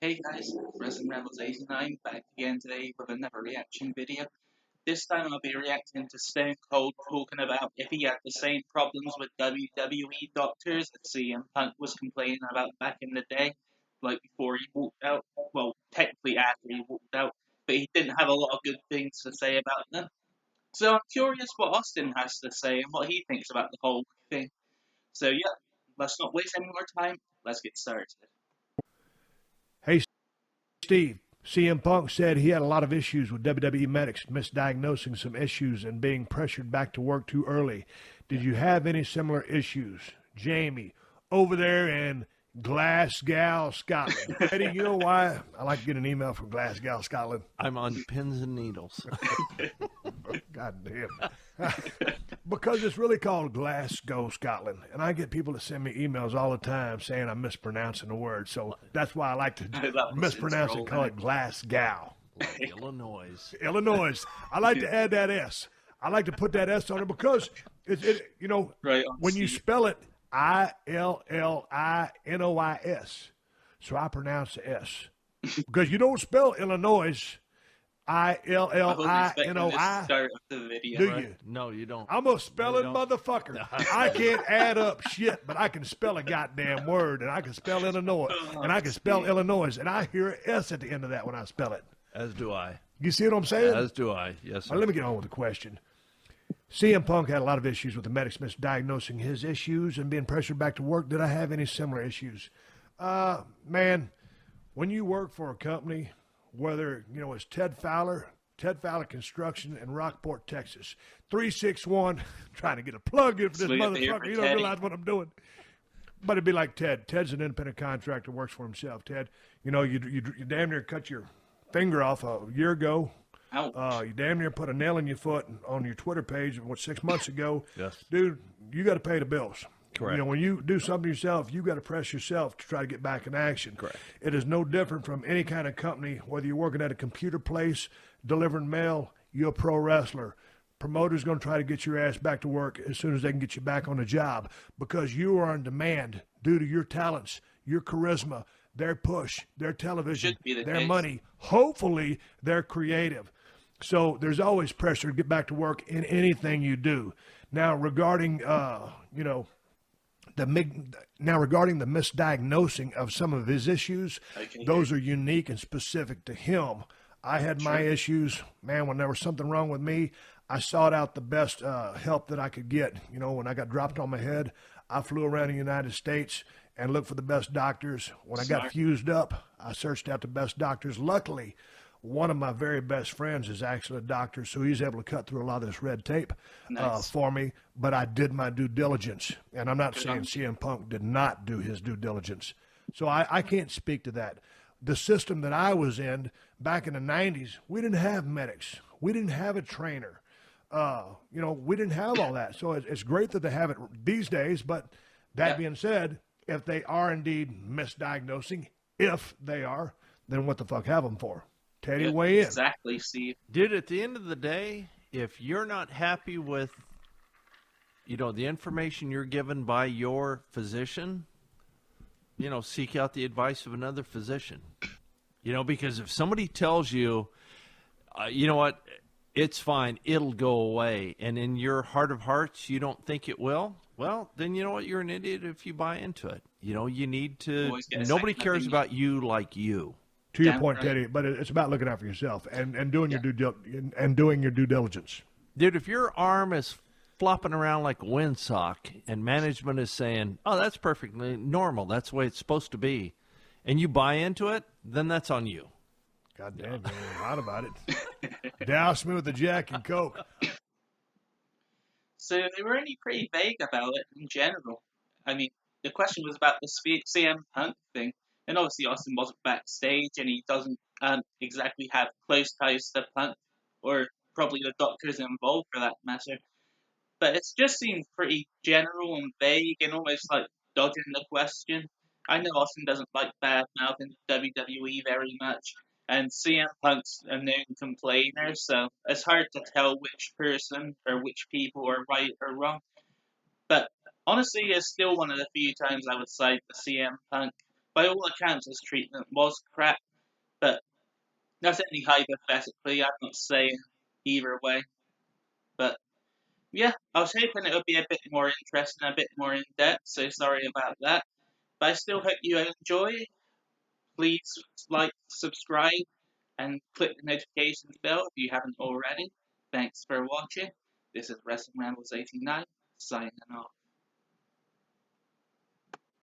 Hey guys, Resin Rebels 89 back again today with another reaction video. This time I'll be reacting to Stone Cold talking about if he had the same problems with WWE doctors that CM Punk was complaining about back in the day, like before he walked out. Well, technically after he walked out, but he didn't have a lot of good things to say about them. So I'm curious what Austin has to say and what he thinks about the whole thing. So yeah, let's not waste any more time. Let's get started. Hey, Steve. CM Punk said he had a lot of issues with WWE medics misdiagnosing some issues and being pressured back to work too early. Did you have any similar issues? Jamie, over there in Glasgow, Scotland. Eddie, you know why I like to get an email from Glasgow, Scotland? I'm on pins and needles. God damn. Because it's really called Glasgow, Scotland. And I get people that send me emails all the time saying I'm mispronouncing the word. So that's why I like to mispronounce it and call it Glasgow. Illinois. Illinois. I like to add that S. I like to put that S on it because Right on when you Steve. spell it Illinois, so I pronounce the S. Because you don't spell Illinois I was expecting this Illinois, start of the video. do Right? you? No, you don't. I'm a spelling No, you don't. motherfucker. I can't add up shit, but I can spell a goddamn word, and I can spell Illinois, and I can spell Illinois, and I hear an S at the end of that when I spell it. As do I. You see what I'm saying? As do I. Yes, sir. Let me get on with the question. CM Punk had a lot of issues with the medics misdiagnosing his issues and being pressured back to work. Did I have any similar issues? Man, when you work for a company, whether, it's Ted Fowler Construction in Rockport, Texas, 361, trying to get a plug in for this Sweet beer motherfucker. for You don't Teddy. realize what I'm doing. But it'd be like Ted. Ted's an independent contractor, works for himself. Ted, you damn near cut your finger off a year ago. Ouch. You damn near put a nail in your foot on your Twitter page, 6 months ago. Yes. Dude, you got to pay the bills. Correct. When you do something yourself, you got to press yourself to try to get back in action. Correct. It is no different from any kind of company, whether you're working at a computer place, delivering mail, you're a pro wrestler. Promoter's going to try to get your ass back to work as soon as they can get you back on the job because you are in demand due to your talents, your charisma, their push, their television, Should be the their case. money. Hopefully, they're creative. So there's always pressure to get back to work in anything you do. Now, regarding regarding the misdiagnosing of some of his issues, Okay, those are unique and specific to him. I had my issues, man. When there was something wrong with me, I sought out the best help that I could get. When I got dropped on my head, I flew around the United States and looked for the best doctors. When I got Smart. fused up, I searched out the best doctors. Luckily, one of my very best friends is actually a doctor, so he's able to cut through a lot of this red tape Nice. for me. But I did my due diligence, and I'm not saying on CM Punk did not do his due diligence. So I can't speak to that. The system that I was in back in the 90s, we didn't have medics. We didn't have a trainer. We didn't have all that. So it's great that they have it these days. But that Yeah. being said, if they are indeed misdiagnosing, if they are, then what the fuck have them for? Teddy, Yeah, weigh in. exactly, Steve. Dude, at the end of the day, if you're not happy with, the information you're given by your physician, seek out the advice of another physician. Because if somebody tells you, you know what, it's fine, it'll go away, and in your heart of hearts you don't think it will, well, then you know what, you're an idiot if you buy into it. You need to, Always get a nobody second cares opinion. about you like you. To your Damn point, right. Teddy, but it's about looking out for yourself and doing your due diligence. Dude, if your arm is flopping around like a windsock and management is saying, oh, that's perfectly normal, that's the way it's supposed to be, and you buy into it, then that's on you. God damn, man, I'm hot about it. Douse me with the Jack and Coke. So they were only pretty vague about it in general. I mean, the question was about the CM Punk thing, and obviously Austin wasn't backstage, and he doesn't exactly have close ties to Punk, or probably the doctors involved for that matter. But it just seems pretty general and vague, and almost like dodging the question. I know Austin doesn't like bad mouthing WWE very much, and CM Punk's a known complainer, so it's hard to tell which person or which people are right or wrong. But honestly, it's still one of the few times I would cite the CM Punk. by all accounts, his treatment was crap, but that's only hypothetically. I'm not saying either way. But yeah, I was hoping it would be a bit more interesting, a bit more in depth, so sorry about that. But I still hope you enjoy. Please like, subscribe, and click the notifications bell if you haven't already. Thanks for watching. This is Wrestling Rambles 89, signing off.